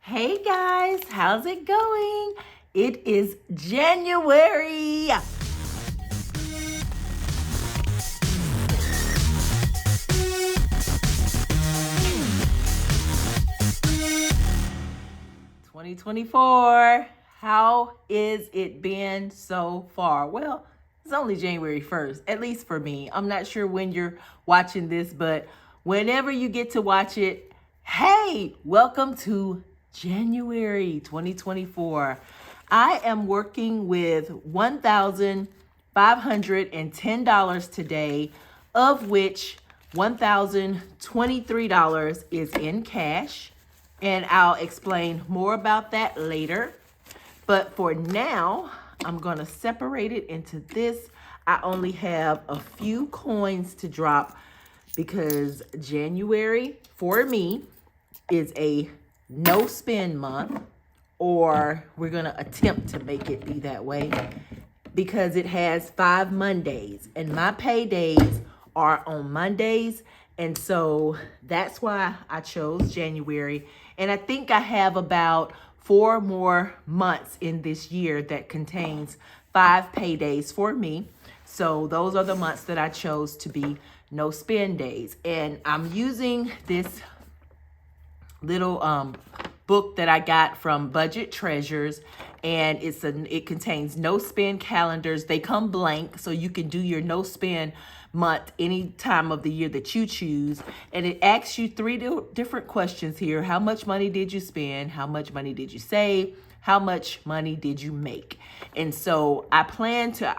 Hey guys, how's it going? It is January. 2024. How is it been so far? Well, it's only January 1st, at least for me. I'm not sure when you're watching this, but whenever you get to watch it, hey, welcome to January 2024. I am working with $1,510 today, of which $1,023 is in cash. And I'll explain more about that later. But for now, I'm going to separate it into this. I only have a few coins to drop because January for me is a no spend month, or we're going to attempt to make it be that way because it has 5 Mondays and my paydays are on Mondays. And so that's why I chose January. And I think I have about 4 more months in this year that contains 5 paydays for me. So those are the months that I chose to be no spend days. And I'm using this little book that I got from Budget Treasures, and it contains no spend calendars. They come blank, so you can do your no spend month any time of the year that you choose. And it asks you 3 different questions here. How much money did you spend? How much money did you save? How much money did you make? And so I plan to,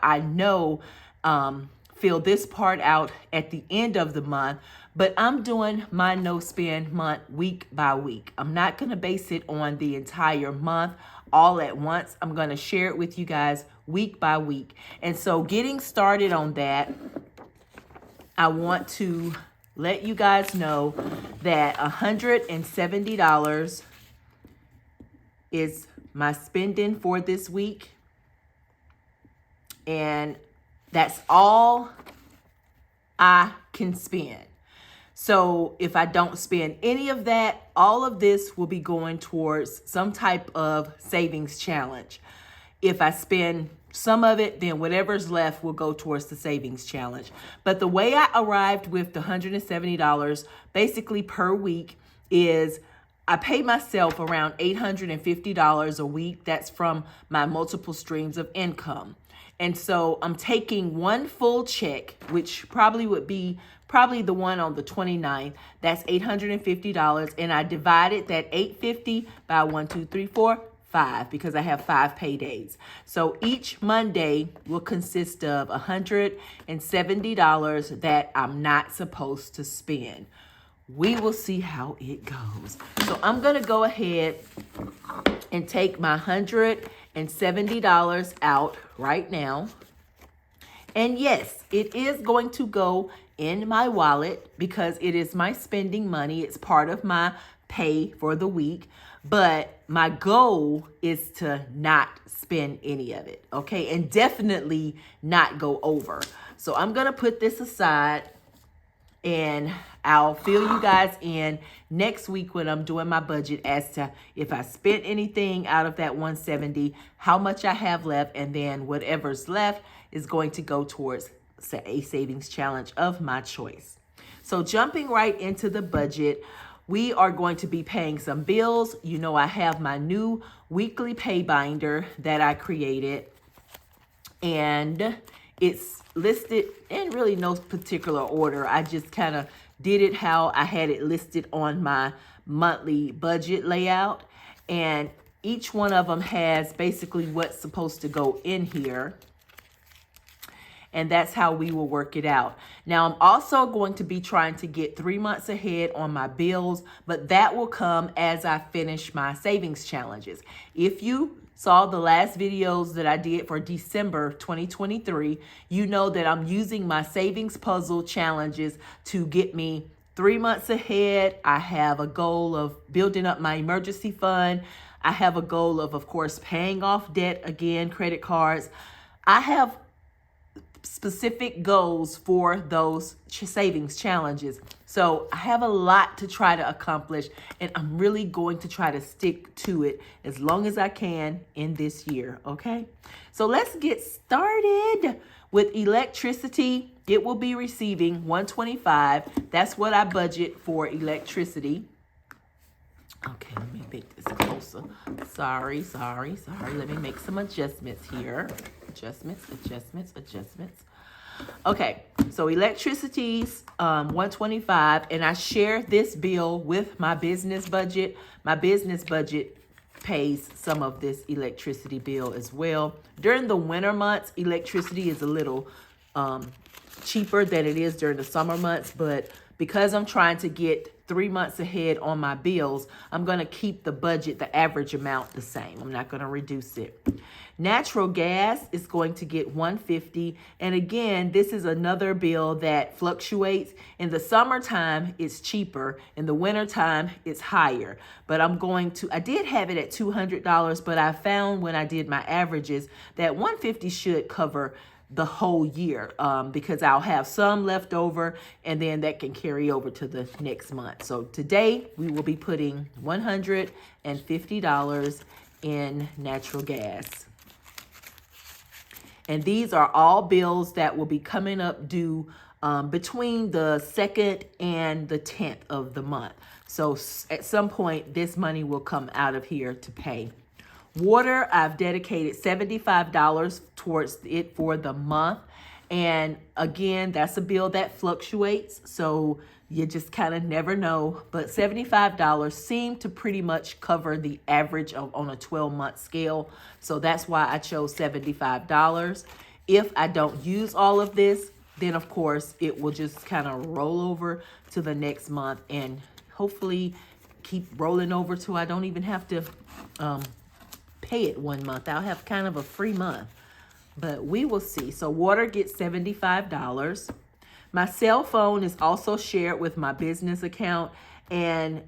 fill this part out at the end of the month, but I'm doing my no spend month week by week. I'm not going to base it on the entire month all at once. I'm going to share it with you guys week by week. And so getting started on that, I want to let you guys know that $170 is my spending for this week. And that's all I can spend. So if I don't spend any of that, all of this will be going towards some type of savings challenge. If I spend some of it, then whatever's left will go towards the savings challenge. But the way I arrived with the $170 basically per week is I pay myself around $850 a week. That's from my multiple streams of income. And so I'm taking one full check, which probably would be the one on the 29th. That's $850. And I divided that $850 by 1, 2, 3, 4, 5, because I have 5 paydays. So each Monday will consist of $170 that I'm not supposed to spend. We will see how it goes. So I'm going to go ahead and take my $170 out right now. And yes, it is going to go in my wallet because it is my spending money. It's part of my pay for the week. But my goal is to not spend any of it, okay? And definitely not go over. So I'm going to put this aside, and I'll fill you guys in next week when I'm doing my budget as to if I spent anything out of that 170, how much I have left, and then whatever's left is going to go towards a savings challenge of my choice. So jumping right into the budget, we are going to be paying some bills. You know, I have my new weekly pay binder that I created, and it's listed in really no particular order. I just kind of did it how I had it listed on my monthly budget layout. And each one of them has basically what's supposed to go in here. And that's how we will work it out. Now, I'm also going to be trying to get 3 months ahead on my bills, but that will come as I finish my savings challenges. If you saw the last videos that I did for December 2023, you know that I'm using my savings puzzle challenges to get me 3 months ahead. I have a goal of building up my emergency fund. I have a goal of course, paying off debt again, credit cards. I have specific goals for those savings challenges. So I have a lot to try to accomplish, and I'm really going to try to stick to it as long as I can in this year, okay? So let's get started with electricity. It will be receiving $125. That's what I budget for electricity. Okay, let me make this closer. Sorry. Let me make some adjustments here. Adjustments. Okay, so electricity's $125, and I share this bill with my business budget. My business budget pays some of this electricity bill as well. During the winter months, electricity is a little cheaper than it is during the summer months, but because I'm trying to get 3 months ahead on my bills, I'm going to keep the budget, the average amount, the same. I'm not going to reduce it. Natural gas is going to get $150. And again, this is another bill that fluctuates. In the summertime, it's cheaper. In the wintertime, it's higher. But I did have it at $200, but I found when I did my averages that $150 should cover the whole year, because I'll have some left over, and then that can carry over to the next month. So today we will be putting $150 in natural gas. And these are all bills that will be coming up due between the 2nd and the 10th of the month. So at some point, this money will come out of here to pay. Water, I've dedicated $75 towards it for the month. And again, that's a bill that fluctuates, so you just kind of never know. But $75 seem to pretty much cover the average on a 12-month scale. So that's why I chose $75. If I don't use all of this, then of course it will just kind of roll over to the next month and hopefully keep rolling over till I don't even have to pay it 1 month. I'll have kind of a free month, but we will see. So water gets $75. My cell phone is also shared with my business account, and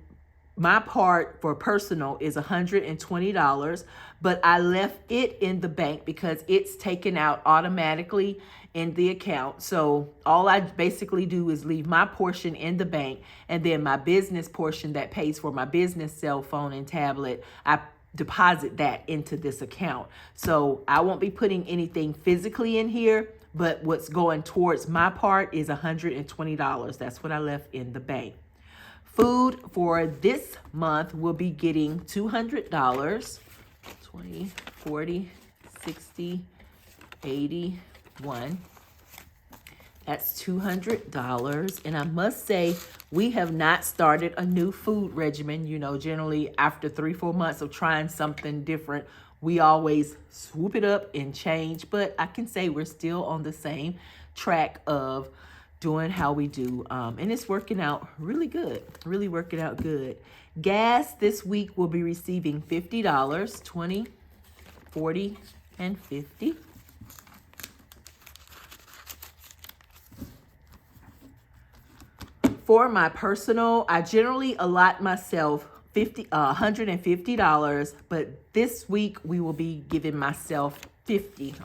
my part for personal is $120, but I left it in the bank because it's taken out automatically in the account. So all I basically do is leave my portion in the bank, and then my business portion that pays for my business cell phone and tablet, I deposit that into this account. So I won't be putting anything physically in here, but what's going towards my part is $120. That's what I left in the bank. Food for this month will be getting $200. 20, 40, 60, 81. That's $200. And I must say, we have not started a new food regimen. You know, generally after 3-4 months of trying something different, we always swoop it up and change. But I can say we're still on the same track of doing how we do. And it's working out really good, really working out good. Gas this week will be receiving $50, 20, 40, and 50. For my personal, I generally allot myself $150, but this week we will be giving myself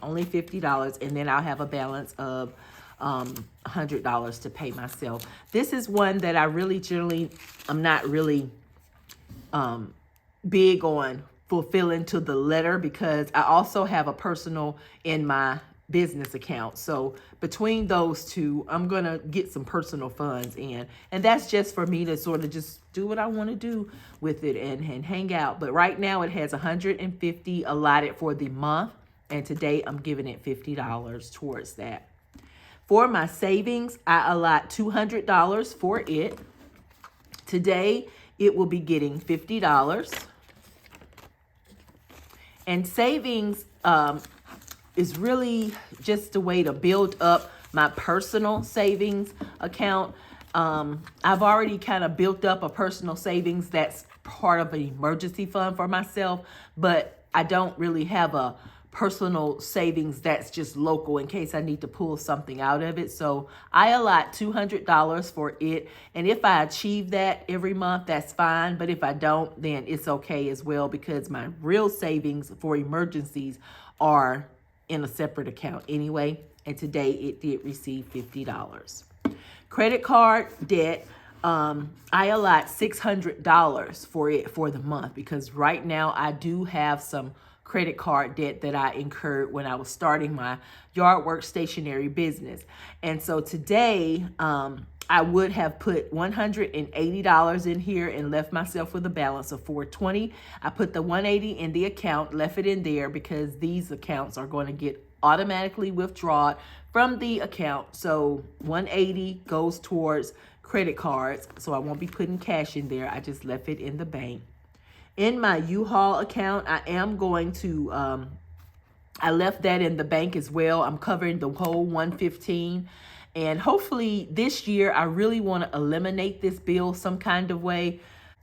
only $50, and then I'll have a balance of $100 to pay myself. This is one that I really I'm not really big on fulfilling to the letter, because I also have a personal in my business account. So between those two, I'm going to get some personal funds in. And that's just for me to sort of just do what I want to do with it and hang out. But right now it has $150 allotted for the month. And today I'm giving it $50 towards that. For my savings, I allot $200 for it. Today it will be getting $50. And savings is really just a way to build up my personal savings account. I've already kind of built up a personal savings that's part of an emergency fund for myself, but I don't really have a personal savings that's just local in case I need to pull something out of it. So I allot $200 for it. And if I achieve that every month, that's fine. But if I don't, then it's okay as well, because my real savings for emergencies are in a separate account anyway. and today it did receive $50. Credit card debt, I allot $600 for it for the month because right now I do have some credit card debt that I incurred when I was starting my yard work stationery business. And so today, I would have put $180 in here and left myself with a balance of $420. I put the $180 in the account, left it in there because these accounts are going to get automatically withdrawn from the account. So $180 goes towards credit cards. So I won't be putting cash in there. I just left it in the bank. In my U-Haul account, I am going to, I left that in the bank as well. I'm covering the whole $115. And hopefully this year, I really want to eliminate this bill some kind of way.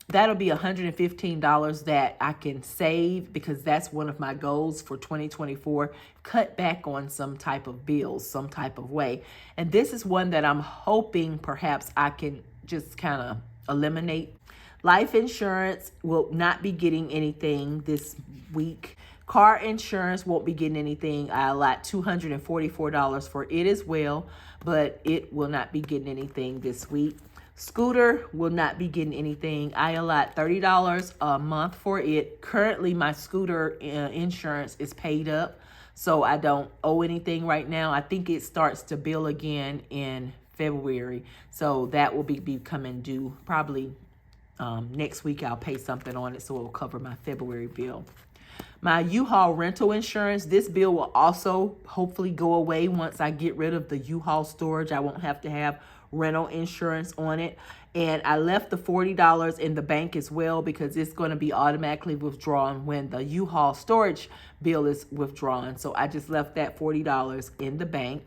That'll be $115 that I can save because that's one of my goals for 2024. Cut back on some type of bills, some type of way. And this is one that I'm hoping perhaps I can just kind of eliminate. Life insurance will not be getting anything this week. Car insurance won't be getting anything. I allot $244 for it as well, but it will not be getting anything this week. Scooter will not be getting anything. I allot $30 a month for it. Currently, my scooter insurance is paid up, so I don't owe anything right now. I think it starts to bill again in February, so that will be coming due probably next week. I'll pay something on it, so it will cover my February bill. My U-Haul rental insurance, this bill will also hopefully go away once I get rid of the U-Haul storage. I won't have to have rental insurance on it. And I left the $40 in the bank as well because it's going to be automatically withdrawn when the U-Haul storage bill is withdrawn. So I just left that $40 in the bank.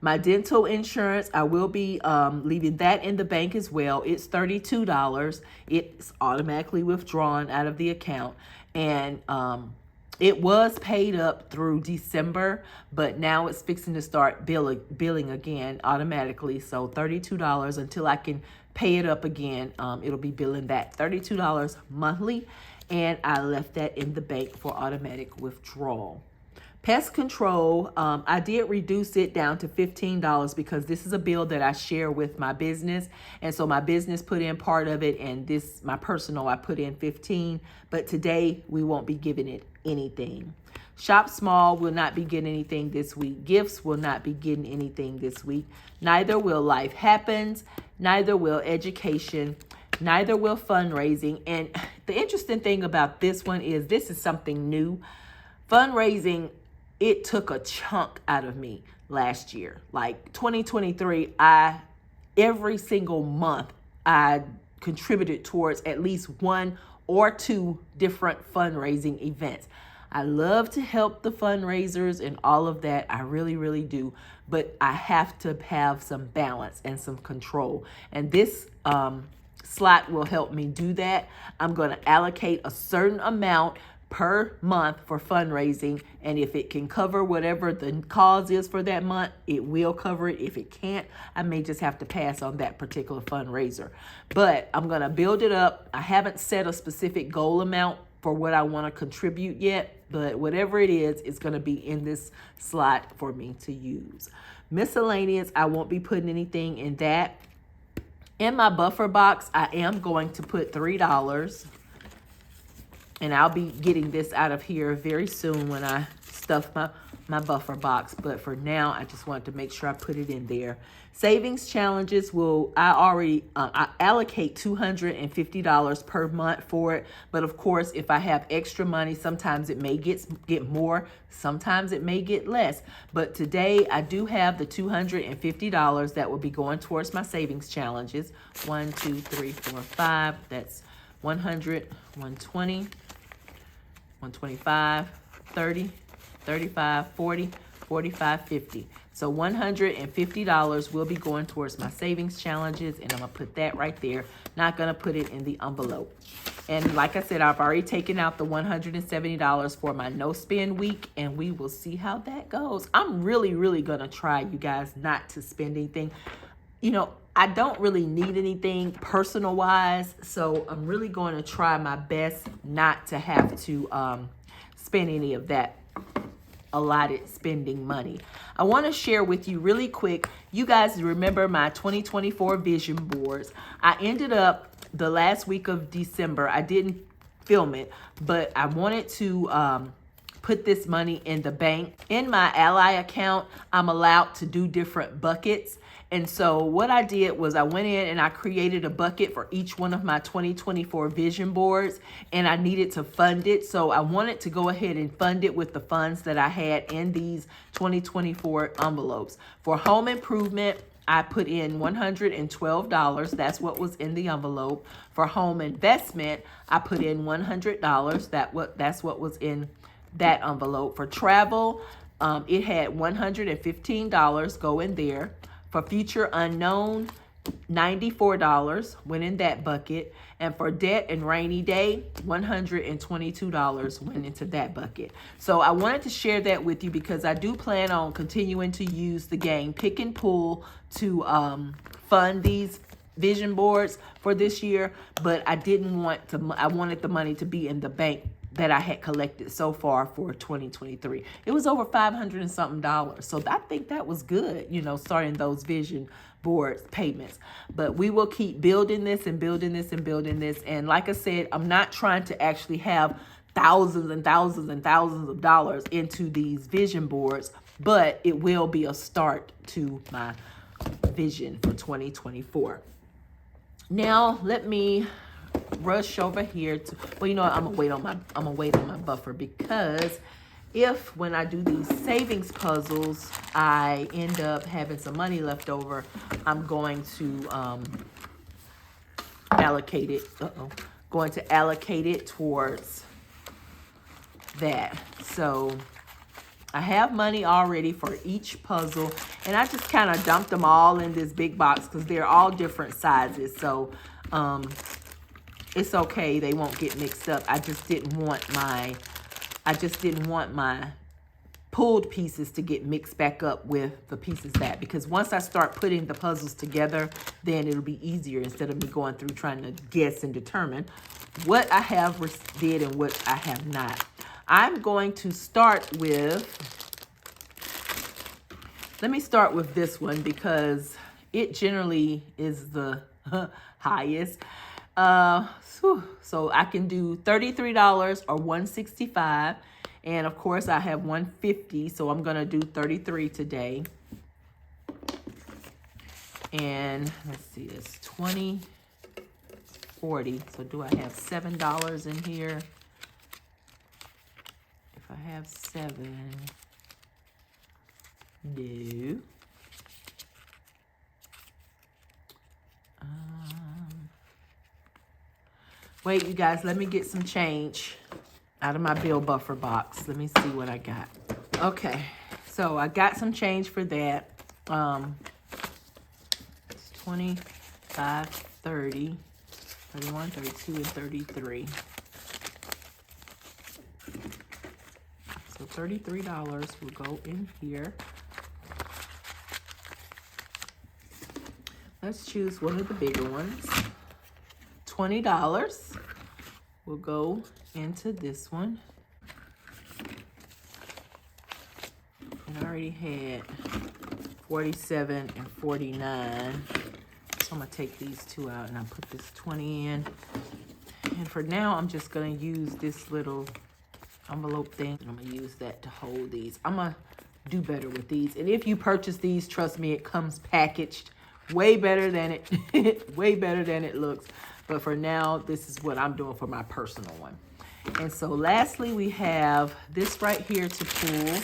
My dental insurance, I will be leaving that in the bank as well. It's $32. It's automatically withdrawn out of the account. And it was paid up through December, but now it's fixing to start billing again automatically. So $32 until I can pay it up again. It'll be billing that $32 monthly. And I left that in the bank for automatic withdrawal. Pest control, I did reduce it down to $15 because this is a bill that I share with my business. And so my business put in part of it, and this, my personal, I put in $15. But today we won't be giving it anything. Shop small will not be getting anything this week. Gifts will not be getting anything this week. Neither will Life Happens. Neither will education. Neither will fundraising. And the interesting thing about this one is this is something new. Fundraising, it took a chunk out of me last year. Like 2023, every single month, I contributed towards at least one or two different fundraising events. I love to help the fundraisers and all of that. I really, really do. But I have to have some balance and some control. And this slot will help me do that. I'm going to allocate a certain amount per month for fundraising, and if it can cover whatever the cause is for that month, it will cover it. If it can't, I may just have to pass on that particular fundraiser. But I'm going to build it up. I haven't set a specific goal amount for what I want to contribute yet, but whatever it is, it's going to be in this slot for me to use. Miscellaneous, I won't be putting anything in that. In my buffer box, I am going to put $3. And I'll be getting this out of here very soon when I stuff my buffer box. But for now, I just wanted to make sure I put it in there. Savings challenges I allocate $250 per month for it. But of course, if I have extra money, sometimes it may get more. Sometimes it may get less. But today, I do have the $250 that will be going towards my savings challenges. 1, 2, 3, 4, 5. That's 100, 120. 125, 30, 35, 40, 45, 50. So $150 will be going towards my savings challenges, and I'm going to put that right there. Not going to put it in the envelope. And like I said, I've already taken out the $170 for my no spend week, and we will see how that goes. I'm really, really going to try, you guys, not to spend anything. You know, I don't really need anything personal wise, so I'm really going to try my best not to have to spend any of that allotted spending money. I want to share with you really quick. You guys remember my 2024 vision boards. I ended up the last week of December. I didn't film it, but I wanted to put this money in the bank. In my Ally account, I'm allowed to do different buckets. And so what I did was I went in and I created a bucket for each one of my 2024 vision boards, and I needed to fund it. So I wanted to go ahead and fund it with the funds that I had in these 2024 envelopes. For home improvement, I put in $112. That's what was in the envelope. For home investment, I put in $100. That's what was in that envelope. For travel, it had $115 go in there. For future unknown, $94 went in that bucket. And for debt and rainy day, $122 went into that bucket. So I wanted to share that with you because I do plan on continuing to use the game Pick and Pull to fund these vision boards for this year, but I wanted the money to be in the bank that I had collected so far for 2023. It was over $500 and something. So I think that was good, starting those vision board payments. But we will keep building this and building this and building this. And like I said, I'm not trying to actually have thousands and thousands and thousands of dollars into these vision boards, but it will be a start to my vision for 2024. Now let me rush over here to, I'm gonna wait on my buffer, because if when I do these savings puzzles I end up having some money left over, I'm going to allocate it towards that. So I have money already for each puzzle, and I just kind of dumped them all in this big box because they're all different sizes. So it's okay, they won't get mixed up. I just didn't want my pulled pieces to get mixed back up with the pieces because once I start putting the puzzles together, then it'll be easier instead of me going through trying to guess and determine what I have did and what I have not. I'm going to start with, let me start with this one because it generally is the highest. So I can do $33 or $165, and of course I have $150, so I'm gonna do 33 today. And let's see, it's 20, 40. So do I have $7 in here? If I have 7, no. Wait, you guys, let me get some change out of my bill buffer box. Let me see what I got. Okay, so I got some change for that. It's 25, 30, 31, 32, and 33. So $33 will go in here. Let's choose one of the bigger ones. $20 will go into this one. And I already had 47 and 49. So I'm gonna take these two out and I'll put this 20 in. And for now, I'm just gonna use this little envelope thing. And I'm gonna use that to hold these. I'm gonna do better with these. And if you purchase these, trust me, it comes packaged way better than it looks. But for now, this is what I'm doing for my personal one. And so lastly, we have this right here to pull.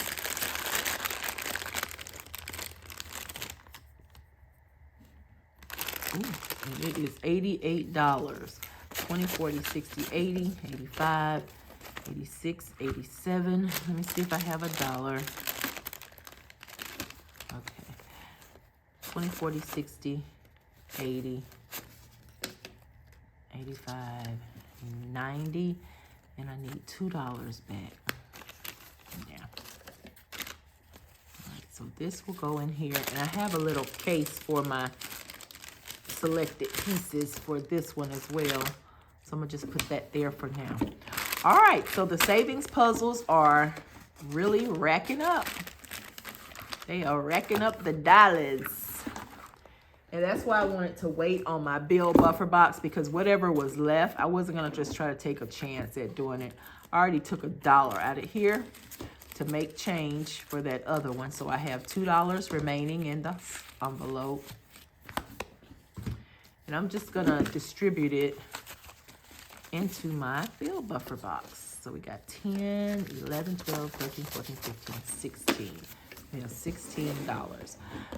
Ooh, and it is $88. 20, 40, 60, 80, 85, 86, 87. Let me see if I have a dollar. Okay. 20, 40, 60, 80, 85, 90, and I need $2 back. Yeah. All right, so this will go in here, and I have a little case for my selected pieces for this one as well. So I'm gonna just put that there for now. All right, so the savings puzzles are really racking up. They are racking up the dollars. And that's why I wanted to wait on my bill buffer box, because whatever was left, I wasn't going to just try to take a chance at doing it. I already took $1 out of here to make change for that other one. So I have $2 remaining in the envelope. And I'm just going to distribute it into my bill buffer box. So we got 10, 11, 12, 13, 14, 15, 16. We have $16.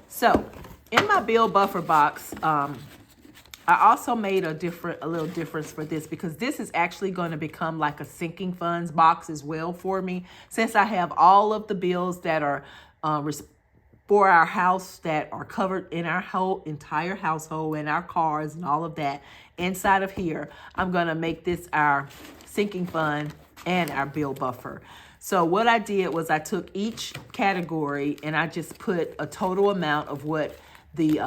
So in my bill buffer box, I also made a little difference for this, because this is actually going to become like a sinking funds box as well for me, since I have all of the bills that are for our house that are covered in our whole entire household, and our cars and all of that inside of here. I'm going to make this our sinking fund and our bill buffer. So what I did was I took each category and I just put a total amount of what the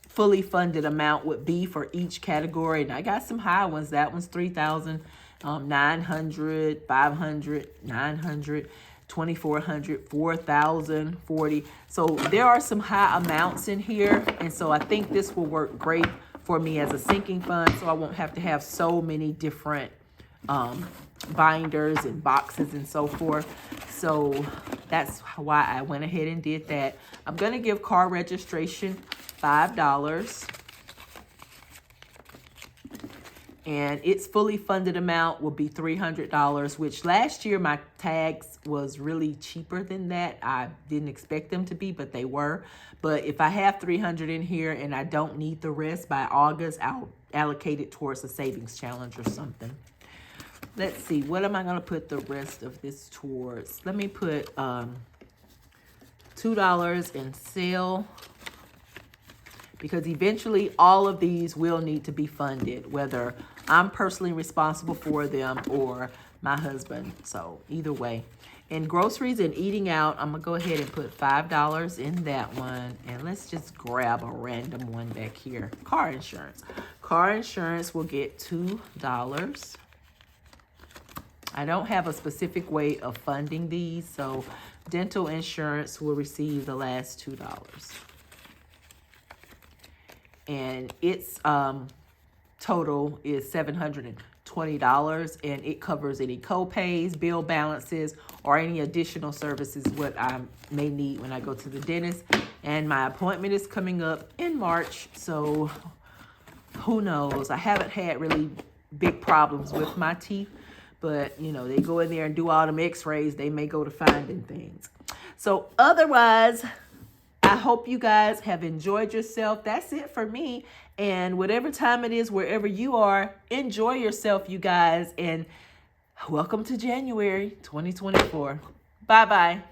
fully funded amount would be for each category. And I got some high ones. That one's $3,900, $500, $900, $2,400, $4,000, $40. So there are some high amounts in here. And so I think this will work great for me as a sinking fund, so I won't have to have so many different binders and boxes and so forth. So that's why I went ahead and did that. I'm going to give car registration $5. And its fully funded amount will be $300, which last year my tags was really cheaper than that. I didn't expect them to be, but they were. But if I have $300 in here and I don't need the rest by August, I'll allocate it towards a savings challenge or something. Let's see, what am I going to put the rest of this towards? Let me put $2 in sale, because eventually all of these will need to be funded, whether I'm personally responsible for them or my husband. So either way. In groceries and eating out, I'm going to go ahead and put $5 in that one. And let's just grab a random one back here. Car insurance. Car insurance will get $2. I don't have a specific way of funding these, so dental insurance will receive the last $2. And its total is $720, and it covers any co-pays, bill balances, or any additional services what I may need when I go to the dentist. And my appointment is coming up in March, so who knows? I haven't had really big problems with my teeth, but you know, they go in there and do all them x-rays, they may go to finding things. So otherwise, I hope you guys have enjoyed yourself. That's it for me. And whatever time it is, wherever you are, enjoy yourself, you guys. And welcome to January 2024. Bye-bye.